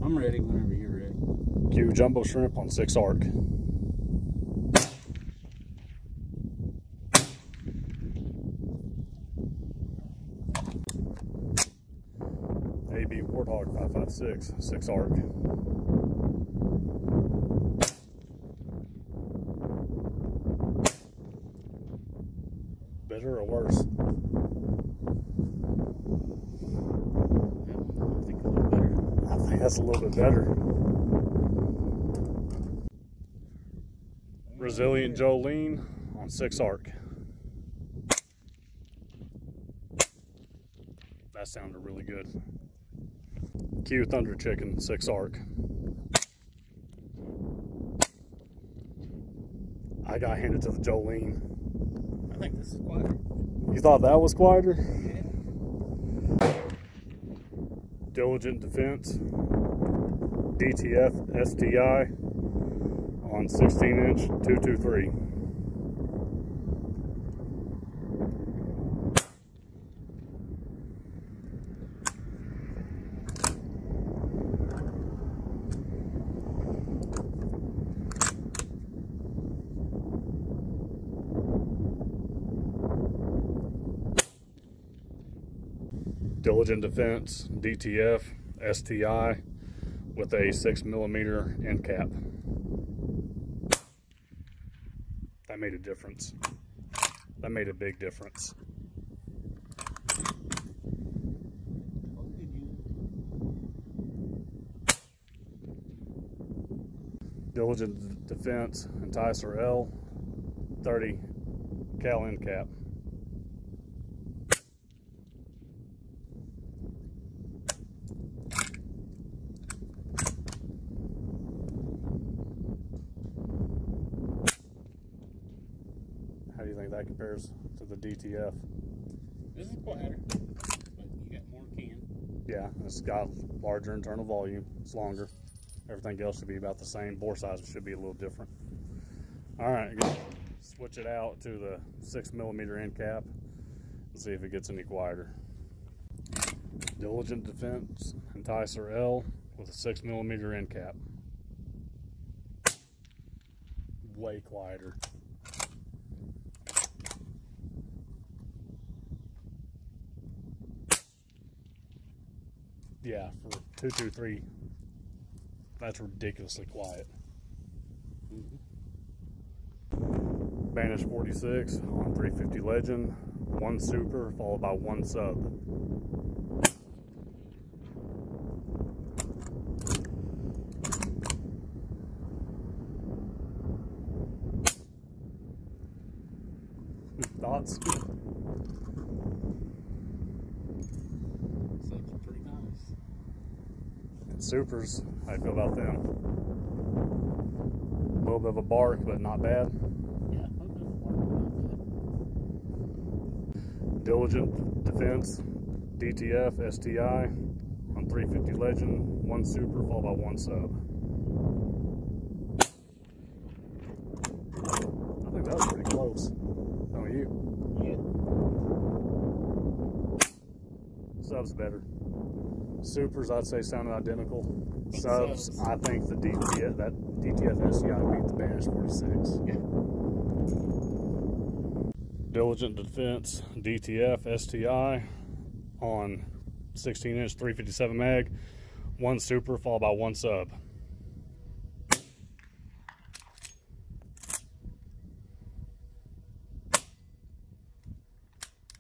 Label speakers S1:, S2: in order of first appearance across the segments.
S1: I'm ready whenever you're ready.
S2: Cue jumbo shrimp on 6 arc. A-10 Warthog 556, 6 arc. Better or worse? I think that's a little bit better. Resilient Jolene on 6 arc. That sounded really good. Cue Thunder Chicken 6 arc. I got handed to the Jolene.
S1: I think this is quieter.
S2: You thought that was quieter?
S1: Yeah.
S2: Diligent Defense DTF STI on 16-inch 223. Diligent Defense DTF STI with a 6mm end cap. That made a difference. That made a big difference. Diligent Defense Enticer L 30 cal end cap. How do you think that compares to the DTF?
S1: This is quieter, but you got more can.
S2: Yeah, it's got larger internal volume. It's longer. Everything else should be about the same. Bore size should be a little different. All right, switch it out to the 6mm end cap and see if it gets any quieter. Diligent Defense Enticer L with a 6mm end cap. Way quieter. Yeah, for 223, that's ridiculously quiet. Banish 46 on 350 Legend, 1 super followed by 1 sub. Thoughts? Supers, how do you feel about them? A little bit of a bark, but not bad.
S1: Yeah, a little bit of a bark, but not bad.
S2: Diligent Defense DTF STI on 350 Legend, 1 super followed by 1 sub. I think that was pretty close. How about you?
S1: Yeah.
S2: Subs better. Supers, I'd say, sounded identical. Subs, I think the DTF STI beat the Banish 46.
S1: Yeah.
S2: Diligent Defense DTF STI on 16-inch 357 mag, 1 super followed by 1 sub.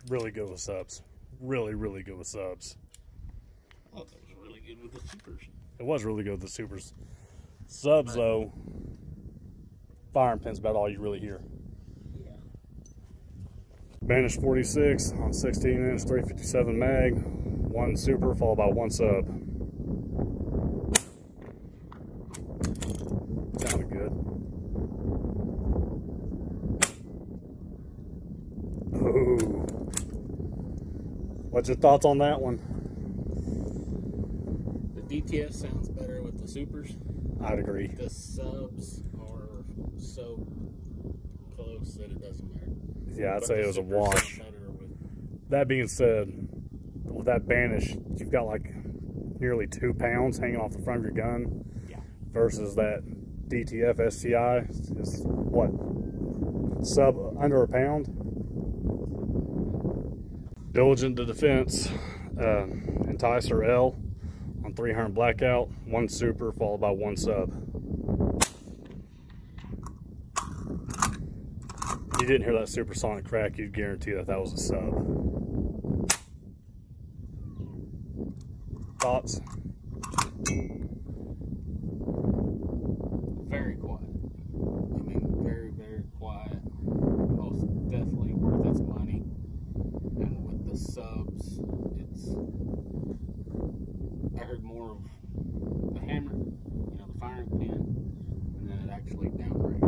S2: Really good with subs. Really, really good with subs.
S1: I thought that was really good with the supers.
S2: It was really good with the supers. Subs, though, firing pin's about all you really hear.
S1: Yeah.
S2: Banish 46 on 16-inch 357 mag, 1 super followed by 1 sub. Sounded good. Ooh. What's your thoughts on that one?
S1: The DTF sounds better with the supers.
S2: I'd agree.
S1: The subs are so close that it doesn't matter.
S2: Yeah, I'd say it was a wash. That being said, with that Banish, you've got like nearly 2 pounds hanging off the front of your gun.
S1: Yeah.
S2: Versus that DTF STI is what? Under a pound. Diligent to Defense Enticer L on 300 blackout, 1 super followed by 1 sub. You didn't hear that supersonic crack, you'd guarantee that that was a sub. Thoughts?
S1: Very quiet. I mean, very, very quiet. Most definitely worth its money. And with the subs, I heard more of the hammer, you know, the firing pin, and then it actually downrange.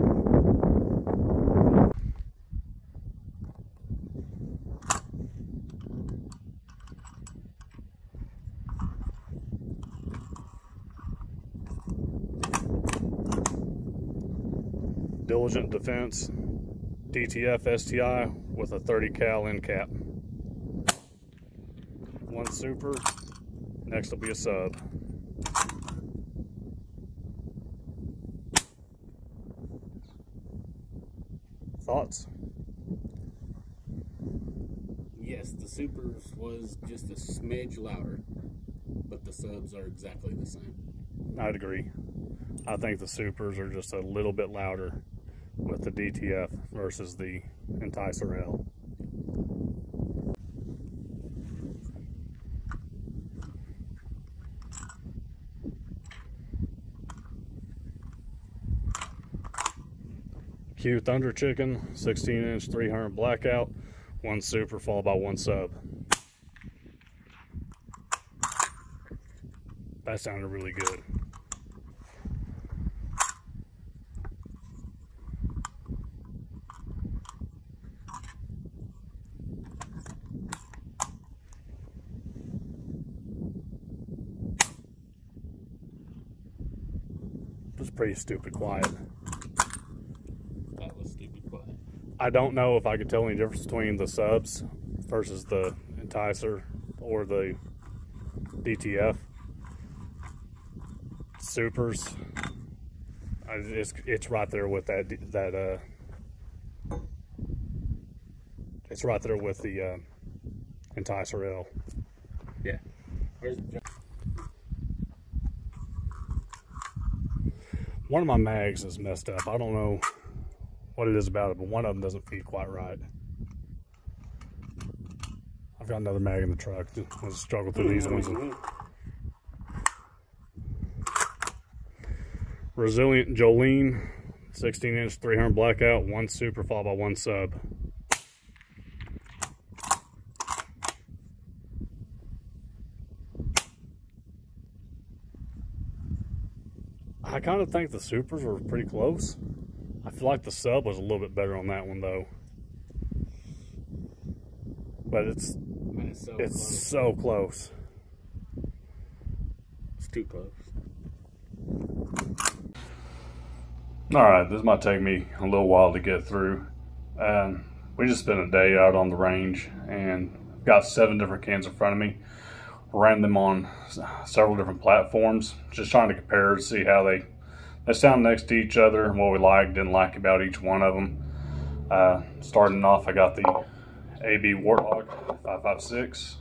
S2: Diligent Defense DTF STI with a 30 cal end cap. 1 super, next will be a sub. Thoughts?
S1: Yes, the supers was just a smidge louder, but the subs are exactly the same.
S2: I'd agree. I think the supers are just a little bit louder with the DTF versus the Enticer L. Q Thunder Chicken, 16-inch 300 blackout, 1 super followed by 1 sub. That sounded really good. It was pretty stupid quiet.
S1: That was stupid quiet.
S2: I don't know if I could tell any difference between the subs versus the Enticer or the DTF. Supers, it's right there with that it's right there with the Enticer L.
S1: Yeah. Where's the
S2: One of my mags is messed up. I don't know what it is about it, but one of them doesn't feed quite right. I've got another mag in the truck. I'll just struggle through these ones. Resilient Jolene, 16-inch 300 blackout, 1 super followed by 1 sub. I kind of think the supers were pretty close. I feel like the sub was a little bit better on that one though. But it's so close.
S1: It's too close.
S2: Alright, this might take me a little while to get through. We just spent a day out on the range and got 7 different cans in front of me. Ran them on several different platforms, just trying to compare to see how they sound next to each other and what we liked, didn't like about each one of them. Starting off, I got the A-10 Warthog 5.56,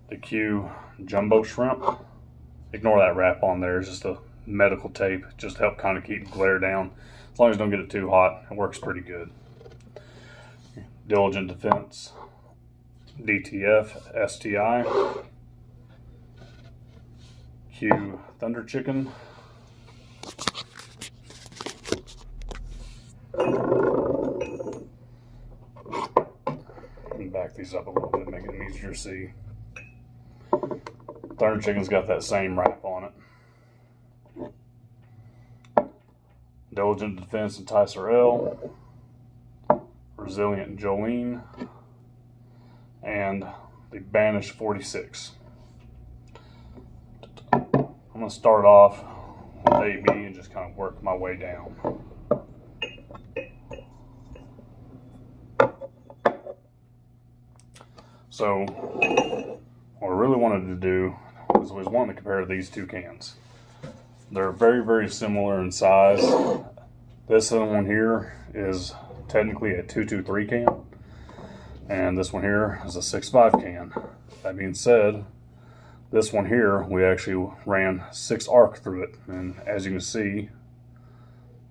S2: the Q Jumbo Shrimp. Ignore that wrap on there, it's just a medical tape, just to help kind of keep glare down. As long as you don't get it too hot, it works pretty good. Diligent Defense DTF STI, Q Thunder Chicken, let me back these up a little bit, make it easier to see. Thunder Chicken's got that same wrap on it. Diligent Defense Enticer L, Resilient Jolene, and the Banish 46. I'm going to start off with AB and just kind of work my way down. So what I really wanted to do So we was wanting to compare these two cans. They're very, very similar in size. This one here is technically a 223 can, and this one here is a 6.5 can. That being said, this one here, we actually ran 6 arc through it, and as you can see,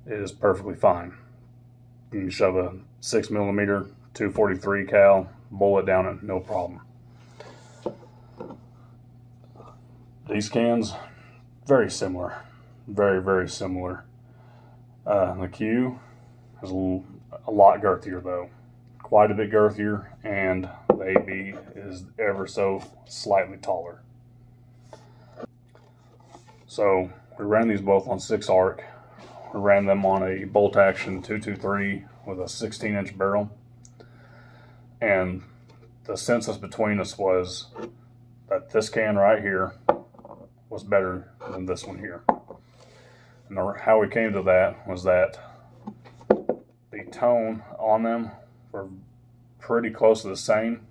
S2: it is perfectly fine. You can shove a 6mm 243 cal bullet down it, no problem. These cans, very similar, very, very similar. The Q is a lot girthier though, quite a bit girthier, and the AB is ever so slightly taller. So we ran these both on 6 arc. We ran them on a bolt action 223 with a 16-inch barrel, and the census between us was that this can right here was better than this one here. And how we came to that was that the tone on them were pretty close to the same,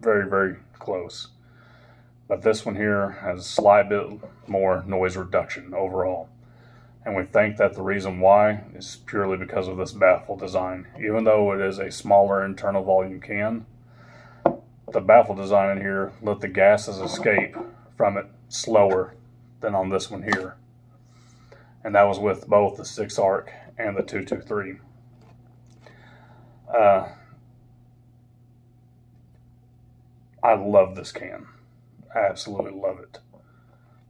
S2: very, very close. But this one here has a slight bit more noise reduction overall. And we think that the reason why is purely because of this baffle design. Even though it is a smaller internal volume can, the baffle design in here let the gases escape from it slower than on this one here. And that was with both the 6 arc and the 223. I love this can. I absolutely love it.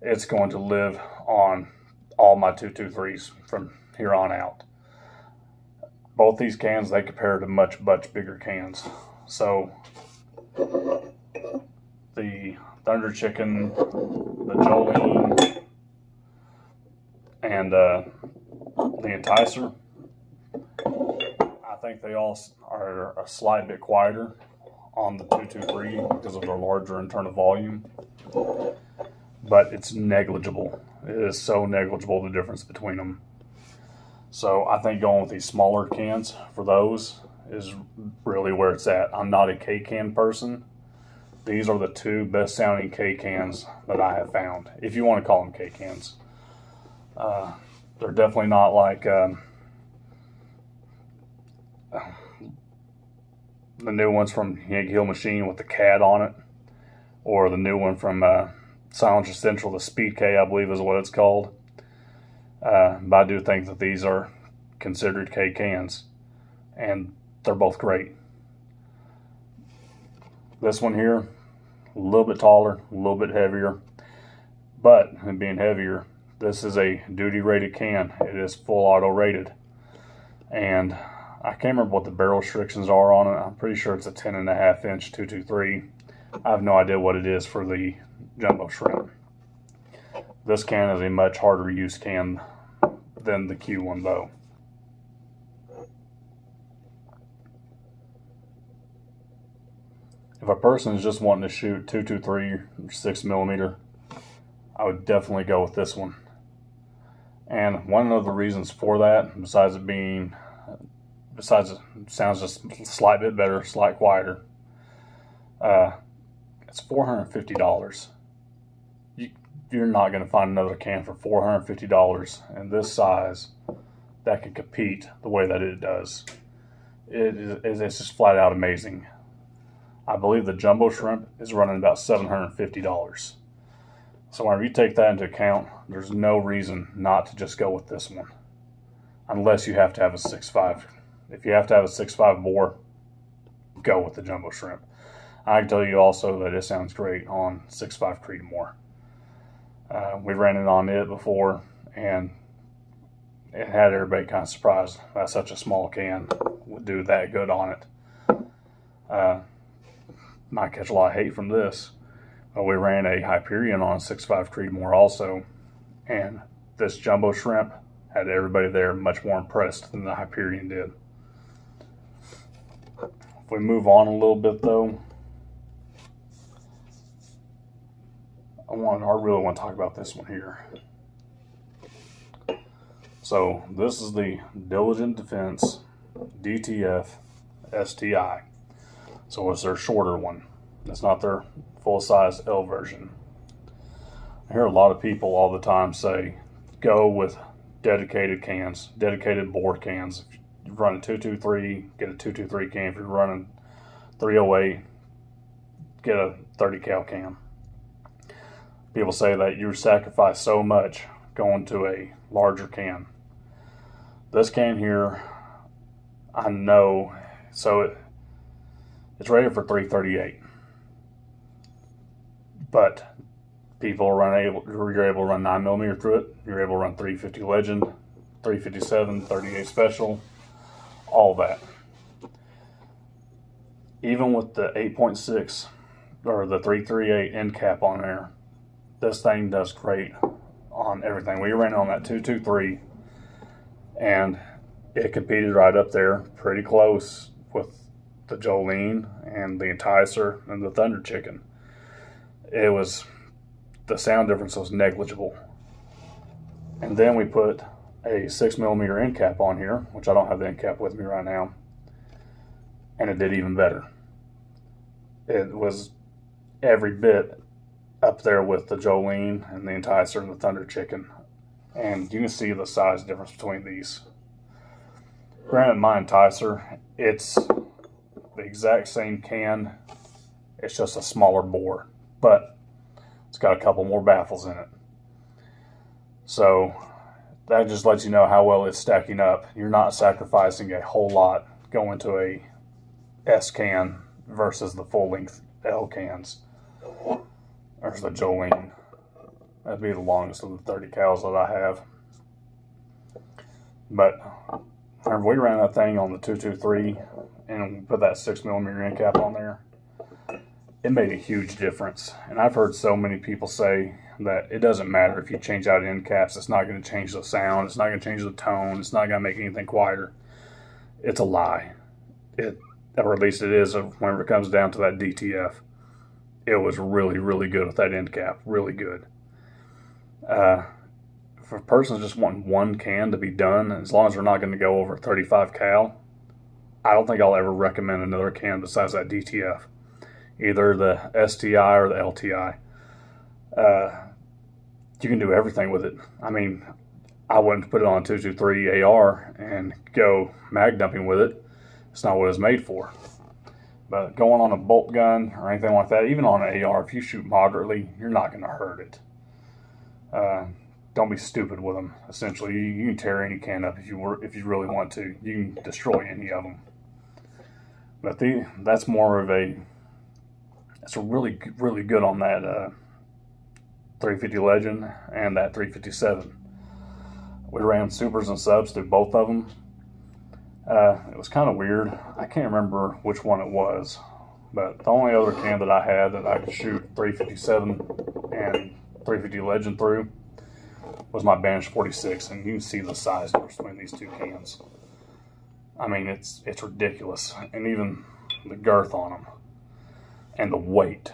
S2: It's going to live on all my 223s from here on out. Both these cans, they compare to much, much bigger cans. So the Thunder Chicken, the Jolene, and the Enticer, I think they all are a slight bit quieter on the 223 because of their larger internal volume, but it's negligible. It is so negligible, the difference between them. So I think going with these smaller cans for those is really where it's at. I'm not a K-can person. These are the 2 best sounding K-cans that I have found, if you want to call them K-cans. They're definitely not like the new ones from Yankee Hill Machine with the CAD on it, or the new one from Silencer Central, the Speed K, I believe is what it's called. But I do think that these are considered K cans, and they're both great. This one here, a little bit taller, a little bit heavier, but in being heavier, this is a duty rated can. It is full auto rated, and I can't remember what the barrel restrictions are on it. I'm pretty sure it's a 10.5 inch 223. I have no idea what it is for the jumbo shrimp. This can is a much harder use can than the Q one though. If a person is just wanting to shoot 223 or 6mm, I would definitely go with this one. And one of the reasons for that, besides it sounds just a slight bit better, slight quieter, it's $450. You're not going to find another can for $450 in this size that can compete the way that it does. It's just flat out amazing. I believe the jumbo shrimp is running about $750. So whenever you take that into account, there's no reason not to just go with this one, unless you have to have a 6.5. If you have to have a 6.5 bore, go with the jumbo shrimp. I can tell you also that it sounds great on 6.5 Creedmoor. We ran it on it before, and it had everybody kind of surprised that such a small can would do that good on it. Might catch a lot of hate from this, but we ran a Hyperion on 6.5 Creedmoor also, and this jumbo shrimp had everybody there much more impressed than the Hyperion did. If we move on a little bit though, I really want to talk about this one here. So this is the Diligent Defense DTF STI. So it's their shorter one. It's not their full-size L version. I hear a lot of people all the time say, go with dedicated cans, dedicated bore cans. If you're running 223, get a 223 can. If you're running 308, get a 30 cal can. People say that you sacrifice so much going to a larger can. This can here, I know, so it's rated for 338, but you're able to run 9mm through it. You're able to run 350 Legend, 357, 38 Special, all that. Even with the 8.6 or the 338 end cap on there, this thing does great on everything. We ran on that 223, and it competed right up there, pretty close with the Jolene and the Enticer and the Thunder Chicken. The sound difference was negligible. And then we put a 6mm end cap on here, which I don't have the end cap with me right now, and it did even better. It was every bit up there with the Jolene and the Enticer and the Thunder Chicken, and you can see the size difference between these. Granted, my Enticer, it's the exact same can, it's just a smaller bore, but it's got a couple more baffles in it. So that just lets you know how well it's stacking up. You're not sacrificing a whole lot going to a S can versus the full length L cans. There's the Jolene. That'd be the longest of the 30 cals that I have. But whenever we ran that thing on the 223 and we put that 6mm end cap on there, it made a huge difference. And I've heard so many people say that it doesn't matter if you change out end caps, it's not going to change the sound, it's not going to change the tone, it's not going to make anything quieter. It's a lie. Or at least it is whenever it comes down to that DTF. It was really, really good with that end cap. Really good. For a person just wanting one can to be done, as long as they're not going to go over 35 cal, I don't think I'll ever recommend another can besides that DTF. Either the STI or the LTI. You can do everything with it. I mean, I wouldn't put it on a 223 AR and go mag dumping with it. It's not what it's made for. But going on a bolt gun or anything like that, even on an AR, if you shoot moderately, you're not going to hurt it. Don't be stupid with them. Essentially, you can tear any can up if you really want to. You can destroy any of them. But that's more of a. It's really, really good on that 350 Legend and that 357. We ran supers and subs through both of them. It was kind of weird. I can't remember which one it was, but the only other can that I had that I could shoot 357 and 350 Legend through was my Banish 46, and you can see the size difference between these two cans. I mean, it's ridiculous, and even the girth on them and the weight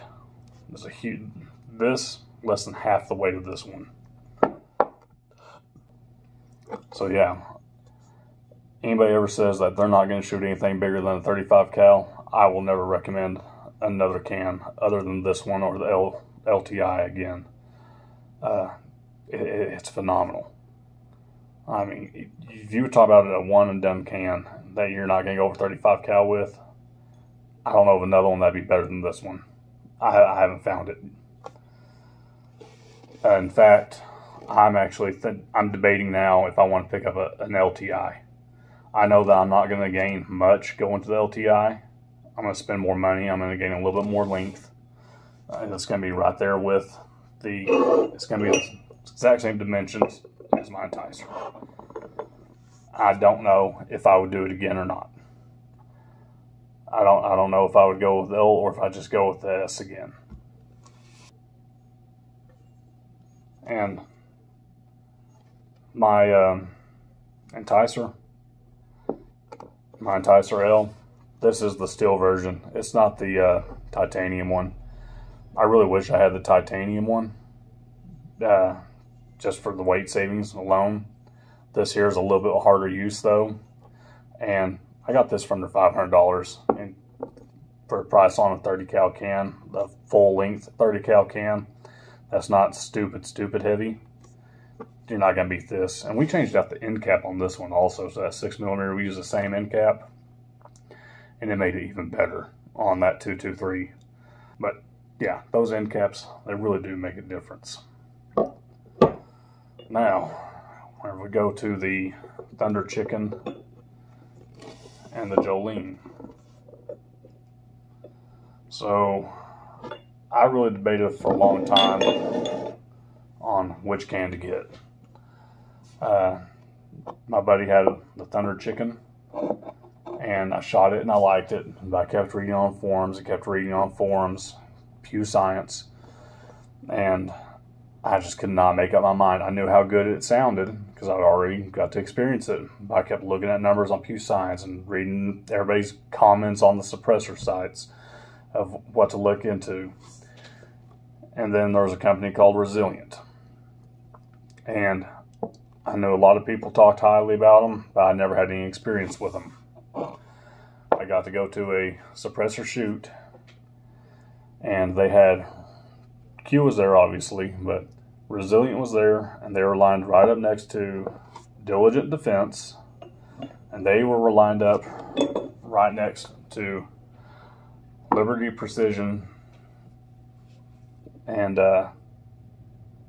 S2: is a huge. This less than half the weight of this one. So yeah. Anybody ever says that they're not going to shoot anything bigger than a 35 cal, I will never recommend another can other than this one or the LTI again. It's phenomenal. I mean, if you talk about a one and done can that you're not going to go over 35 cal with, I don't know of another one that'd be better than this one. I haven't found it. In fact, I'm debating now if I want to pick up an LTI. I know that I'm not going to gain much going to the LTI. I'm going to spend more money. I'm going to gain a little bit more length. It's going to be right there with it's going to be the exact same dimensions as my Enticer. I don't know if I would do it again or not. I don't know if I would go with L or if I just go with the S again. And my Enticer L, this is the steel version. It's not the titanium one. I really wish I had the titanium one, just for the weight savings alone. This here is a little bit harder use though, and I got this for under $500 and for a price on a 30 cal can, the full length 30 cal can. that's not stupid heavy, you're not going to beat this. And we changed out the end cap on this one also. So that 6mm, we used the same end cap, and it made it even better on that 223. But yeah, those end caps, they really do make a difference. Now, whenever we go to the Thunder Chicken and the Jolene. So I really debated for a long time on which can to get. My buddy had the Thunder Chicken, and I shot it and I liked it, but I kept reading on forums, Pew Science, and I just could not make up my mind. I knew how good it sounded because I'd already got to experience it. I kept looking at numbers on Pew Science and reading everybody's comments on the suppressor sites of what to look into. And then there was a company called Resilient. And I knew a lot of people talked highly about them, but I never had any experience with them. I got to go to a suppressor shoot, and they had, Q was there obviously, but Resilient was there, and they were lined right up next to Diligent Defense, and they were lined up right next to Liberty Precision, and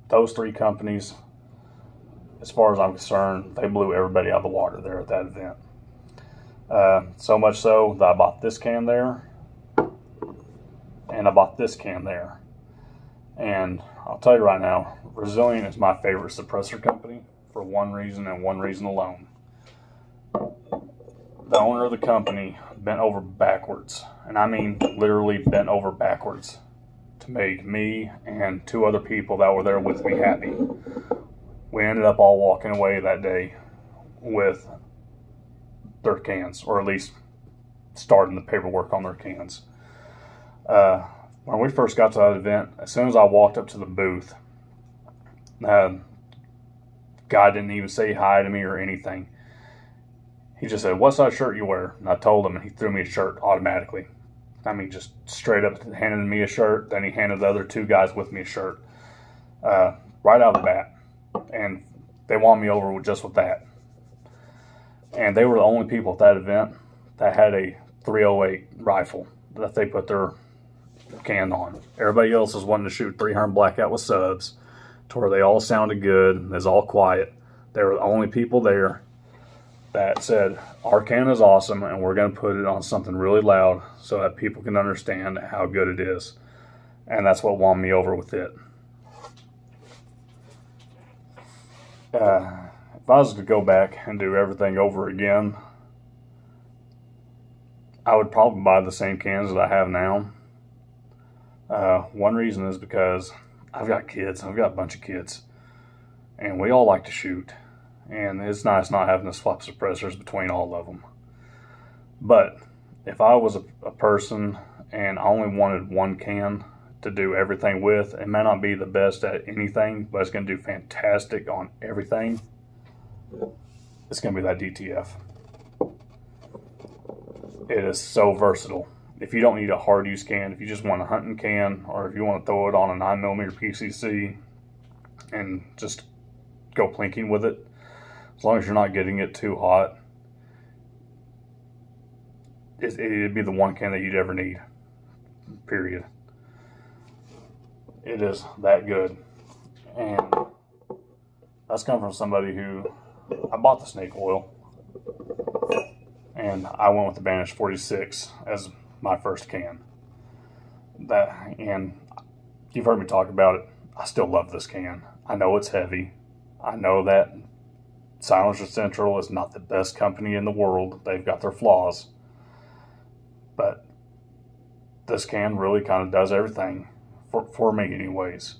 S2: those three companies, as far as I'm concerned, they blew everybody out of the water there at that event. So much so that I bought this can there, and I bought this can there. And I'll tell you right now, Resilient is my favorite suppressor company for one reason and one reason alone. The owner of the company bent over backwards, and I mean literally bent over backwards, to make me and two other people that were there with me happy. We ended up all walking away that day with their cans, or at least starting the paperwork on their cans. When we first got to that event, as soon as I walked up to the booth, guy didn't even say hi to me or anything. He just said, "What size shirt you wear?" And I told him, and he threw me a shirt automatically. I mean, just straight up handed me a shirt. Then he handed the other two guys with me a shirt. Right out of the bat. And they won me over with that. And they were the only people at that event that had a 308 rifle that they put their can on. Everybody else was wanting to shoot 300 blackout with subs, to where they all sounded good. It was all quiet. They were the only people there that said, "Our can is awesome, and we're going to put it on something really loud so that people can understand how good it is." And that's what won me over with it. If I was to go back and do everything over again, I would probably buy the same cans that I have now. One reason is because I've got kids. I've got a bunch of kids, and we all like to shoot. And it's nice not having to swap suppressors between all of them. But if I was a person and I only wanted one can to do everything with, it may not be the best at anything, but it's going to do fantastic on everything. It's going to be that DTF. It is so versatile. If you don't need a hard use can, if you just want a hunting can, or if you want to throw it on a 9mm PCC and just go plinking with it, as long as you're not getting it too hot, it'd be the one can that you'd ever need, period. It is that good. And that's come from somebody who, I bought the snake oil, and I went with the Banish 46 as my first can. And you've heard me talk about it. I still love this can. I know it's heavy. I know that Silencer Central is not the best company in the world. They've got their flaws. But this can really kind of does everything, for me anyways.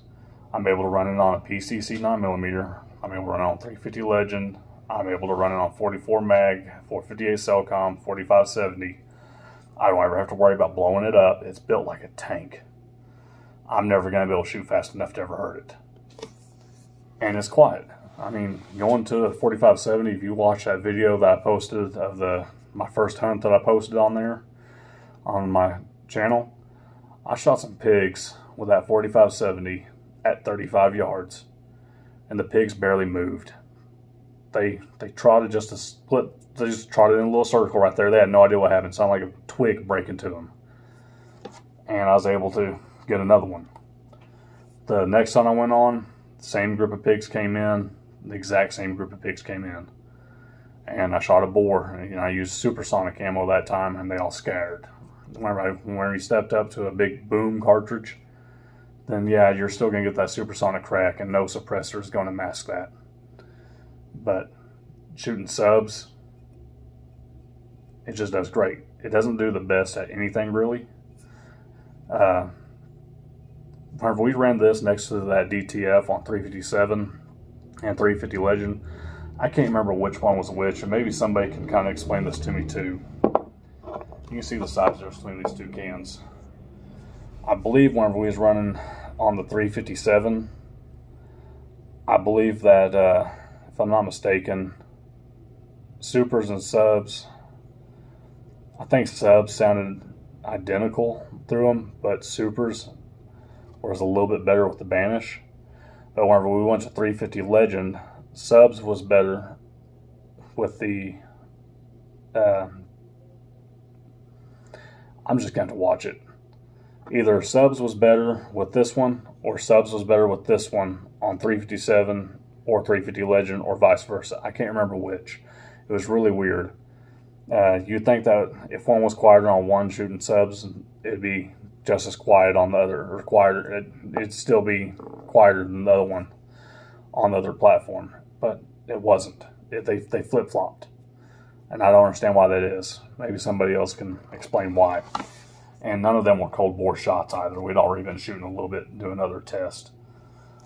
S2: I'm able to run it on a PCC 9mm. I'm able to run it on 350 Legend. I'm able to run it on 44 mag, 458 Cellcom, 4570. I don't ever have to worry about blowing it up. It's built like a tank. I'm never going to be able to shoot fast enough to ever hurt it. And it's quiet. I mean, going to 4570, if you watch that video that I posted of my first hunt that I posted on there, on my channel, I shot some pigs with that 4570, at 35 yards, and the pigs barely moved. They trotted just a split. They just trotted in a little circle right there. They had no idea what happened. It sounded like a twig breaking to them. And I was able to get another one. The next hunt I went on, the same group of pigs came in. The exact same group of pigs came in. And I shot a boar. And, I used supersonic ammo that time, and they all scattered. When you stepped up to a big boom cartridge, then yeah, you're still going to get that supersonic crack, and no suppressor is going to mask that. But shooting subs, it just does great. It doesn't do the best at anything, really. Whenever we ran this next to that DTF on 357 and 350 Legend, I can't remember which one was which, and maybe somebody can kind of explain this to me too. You can see the size difference between these two cans. I believe whenever we was running on the 357, I believe that, if I'm not mistaken, supers and subs, I think subs sounded identical through them, but supers was a little bit better with the Banish. But whenever we went to 350 Legend, subs was better with the, I'm just going to watch it. Either subs was better with this one, or subs was better with this one on 357 or 350 Legend, or vice versa. I can't remember which. It was really weird. You'd think that if one was quieter on one shooting subs, it'd be just as quiet on the other, or quieter. It'd still be quieter than the other one on the other platform, but it wasn't. They flip-flopped, and I don't understand why that is. Maybe somebody else can explain why. And none of them were cold bore shots either. We'd already been shooting a little bit and doing another test.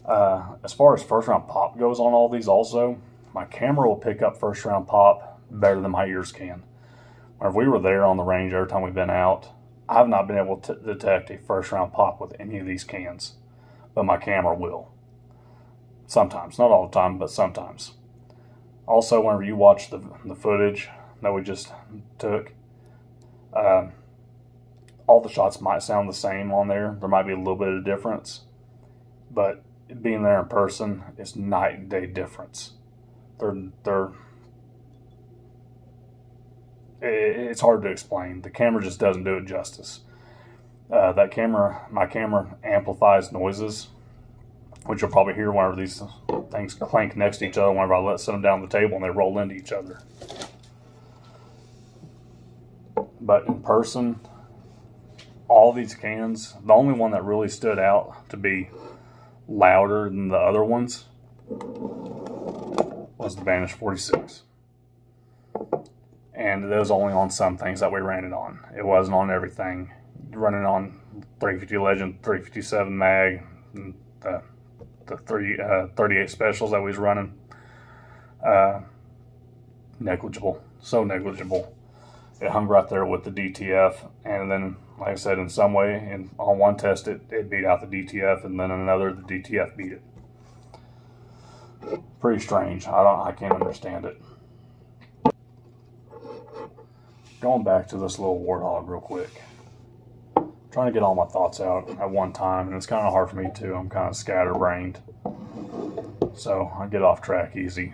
S2: As far as first round pop goes on all these also, my camera will pick up first round pop better than my ears can. Whenever we were there on the range, every time we've been out, I've not been able to detect a first round pop with any of these cans, but my camera will. Sometimes, not all the time, but sometimes. Also, whenever you watch the footage that we just took, all the shots might sound the same on there. There might be a little bit of difference, but being there in person is night and day difference. It's hard to explain. The camera just doesn't do it justice. My camera amplifies noises, which you'll probably hear whenever these things clank next to each other, whenever I set them down the table and they roll into each other. But in person, all these cans, the only one that really stood out to be louder than the other ones was the Banish 46. And it was only on some things that we ran it on. It wasn't on everything. Running on 350 Legend, 357 mag, and the 38 specials that we was running, negligible, so negligible. It hung right there with the DTF, and then, like I said, in some way, on one test it beat out the DTF, and then another the DTF beat it. Pretty strange. I can't understand it. Going back to this little Warthog real quick. Trying to get all my thoughts out at one time, and it's kind of hard for me too. I'm kind of scatterbrained, so I get off track easy.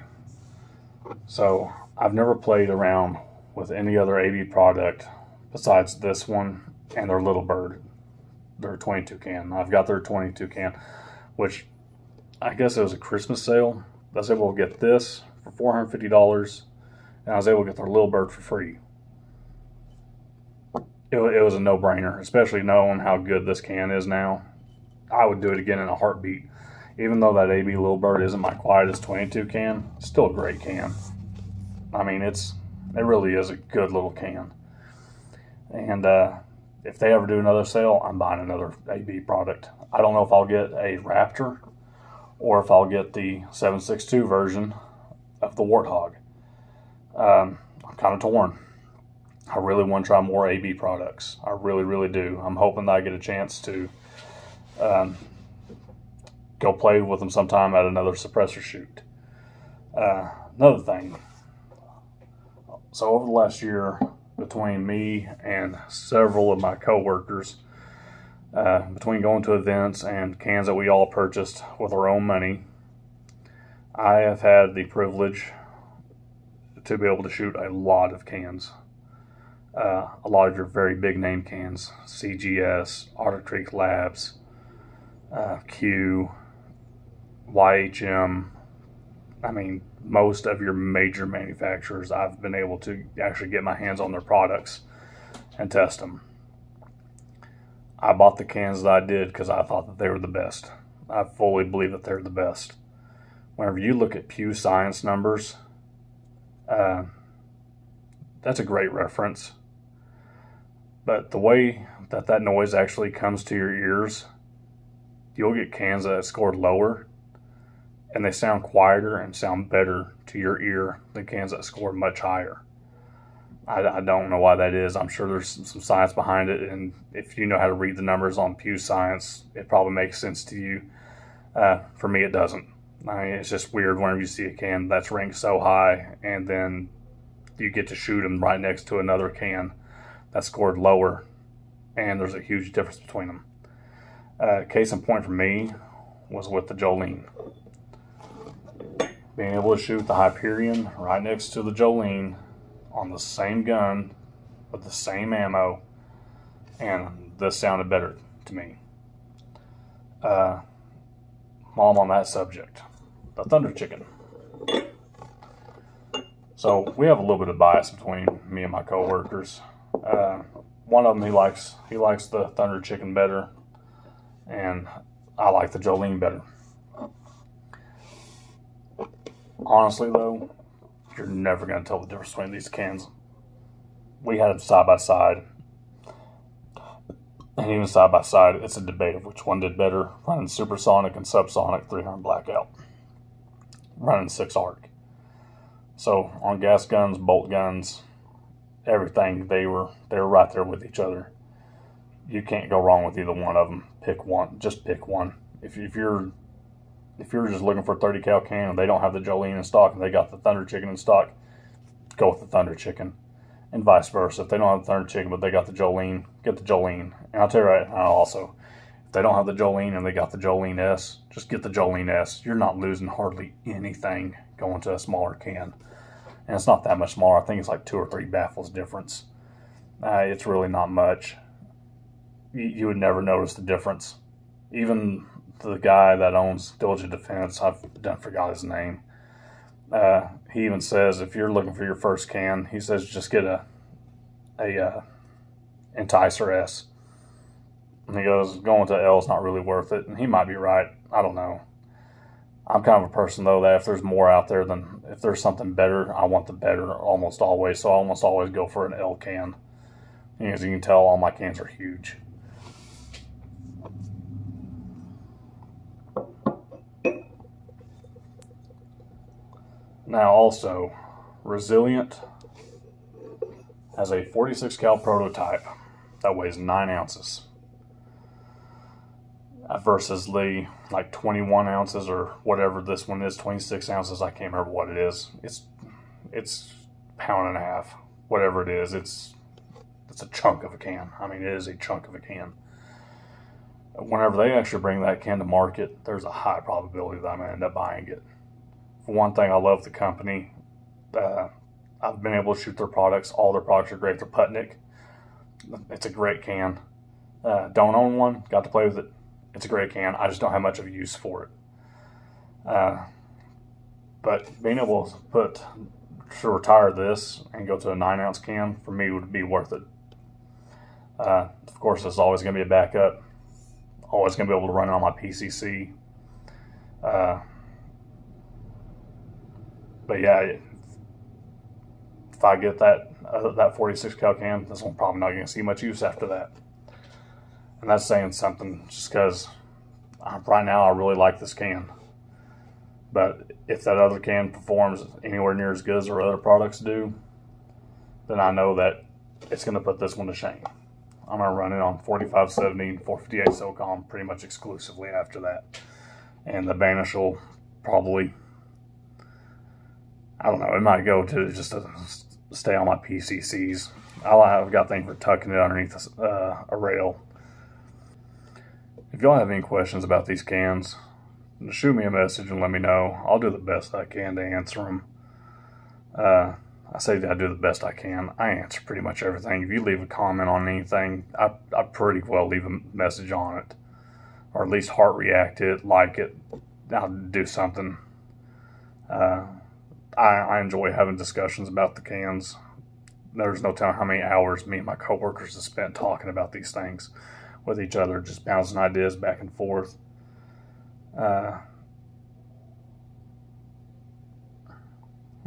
S2: So I've never played around with any other AB product besides this one and their Little Bird, their 22 can. I've got their 22 can, which I guess it was a Christmas sale. I was able to get this for $450, and I was able to get their Little Bird for free. It was a no-brainer, especially knowing how good this can is now. I would do it again in a heartbeat. Even though that AB Little Bird isn't my quietest 22 can, still a great can. I mean, it really is a good little can. And if they ever do another sale, I'm buying another AB product. I don't know if I'll get a Raptor or if I'll get the 7.62 version of the Warthog. I'm kind of torn. I really want to try more AB products. I really, really do. I'm hoping that I get a chance to go play with them sometime at another suppressor shoot. Another thing. So over the last year, between me and several of my coworkers, Between going to events and cans that we all purchased with our own money, I have had the privilege to be able to shoot a lot of cans. A lot of your very big name cans, CGS, Arctic Creek Labs, Q, YHM. I mean, most of your major manufacturers, I've been able to actually get my hands on their products and test them. I bought the cans that I did because I thought that they were the best. I fully believe that they're the best. Whenever you look at Pew Science numbers, that's a great reference. But the way that that noise actually comes to your ears, you'll get cans that scored lower, and they sound quieter and sound better to your ear than cans that score much higher. I don't know why that is. I'm sure there's some science behind it, and if you know how to read the numbers on Pew Science, it probably makes sense to you. For me, it doesn't. I mean, it's just weird whenever you see a can that's ranked so high, and then you get to shoot them right next to another can that scored lower, and there's a huge difference between them. Case in point for me was with the Jolene. Being able to shoot the Hyperion right next to the Jolene on the same gun with the same ammo, and this sounded better to me. While I'm on that subject, the Thunder Chicken. So we have a little bit of bias between me and my coworkers. One of them, he likes the Thunder Chicken better, and I like the Jolene better. Honestly though, you're never going to tell the difference between these cans. We had them side by side, and even side by side, it's a debate of which one did better, running supersonic and subsonic 300 blackout, running 6 arc. So on gas guns, bolt guns, everything, they were right there with each other. You can't go wrong with either one of them. Pick one. Just pick one. If you're just looking for a 30 cal can and they don't have the Jolene in stock and they got the Thunder Chicken in stock, go with the Thunder Chicken. And vice versa. If they don't have the Thunder Chicken but they got the Jolene, get the Jolene. And I'll tell you right now also, if they don't have the Jolene and they got the Jolene S, just get the Jolene S. You're not losing hardly anything going to a smaller can. And it's not that much smaller. I think it's like 2 or 3 baffles difference. It's really not much. You would never notice the difference. Even the guy that owns Diligent Defense, I've forgot his name. He even says if you're looking for your first can, he says just get a Enticer S. And he goes, going to L is not really worth it. And he might be right. I don't know. I'm kind of a person though that if there's more out there than if there's something better, I want the better almost always. So I almost always go for an L can. And as you can tell, all my cans are huge. Now also, Resilient has a 46 cal prototype that weighs 9 ounces versus the like 21 ounces or whatever this one is, 26 ounces. I can't remember what it is. It's pound and a half, whatever it is. It's a chunk of a can. I mean, it is a chunk of a can. Whenever they actually bring that can to market, there's a high probability that I'm going to end up buying it. For one thing, I love the company. I've been able to shoot their products. All their products are great. They're Putnik. It's a great can. Don't own one. Got to play with it. It's a great can. I just don't have much of a use for it. But being able to retire this and go to a 9 ounce can, for me, would be worth it. Of course, there's always going to be a backup. Always going to be able to run it on my PCC. But yeah, if I get that 46 cal can, this one probably not going to see much use after that. And that's saying something, just because right now I really like this can. But if that other can performs anywhere near as good as our other products do, then I know that it's going to put this one to shame. I'm going to run it on 4570 and 458 SOCOM pretty much exclusively after that. And the Banish will probably, I don't know, it might go to just to stay on my PCCs. I've got things for tucking it underneath a rail. If y'all have any questions about these cans, shoot me a message and let me know. I'll do the best I can to answer them. I say that I do the best I can. I answer pretty much everything. If you leave a comment on anything, I pretty well leave a message on it. Or at least heart react it, like it. I'll do something. I enjoy having discussions about the cans. There's no telling how many hours me and my coworkers have spent talking about these things with each other, just bouncing ideas back and forth. One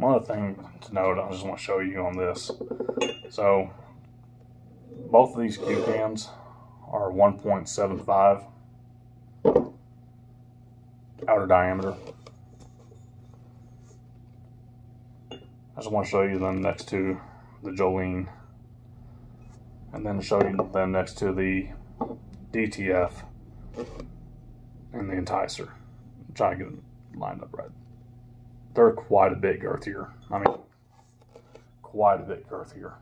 S2: other thing to note, I just want to show you on this. So, both of these Q cans are 1.75 outer diameter. I just want to show you them next to the Jolene, and then show you them next to the DTF and the Enticer. I'm trying to get them lined up right. They're quite a bit girthier. I mean, quite a bit girthier.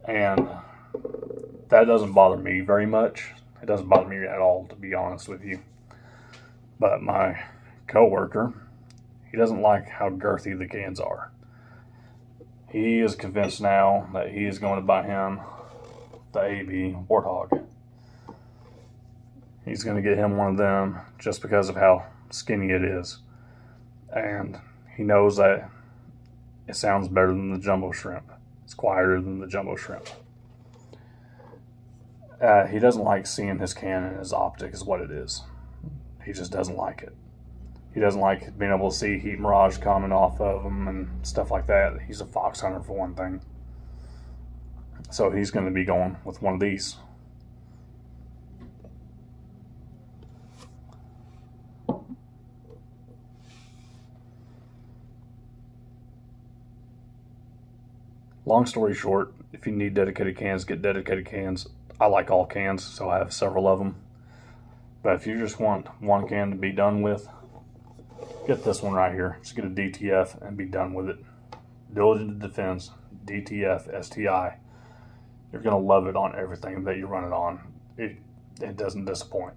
S2: And that doesn't bother me very much. It doesn't bother me at all, to be honest with you. But my coworker, he doesn't like how girthy the cans are. He is convinced now that he is going to buy him the A-10 Warthog. He's going to get him one of them just because of how skinny it is. And he knows that it sounds better than the jumbo shrimp. It's quieter than the jumbo shrimp. He doesn't like seeing his can in his optic is what it is. He just doesn't like it. He doesn't like being able to see heat mirage coming off of him and stuff like that. He's a fox hunter for one thing. So he's going to be going with one of these. Long story short, if you need dedicated cans, get dedicated cans. I like all cans, so I have several of them. But if you just want one can to be done with, get this one right here. Just get a DTF and be done with it. Diligent Defense DTF STI. You're going to love it on everything that you run it on. It doesn't disappoint.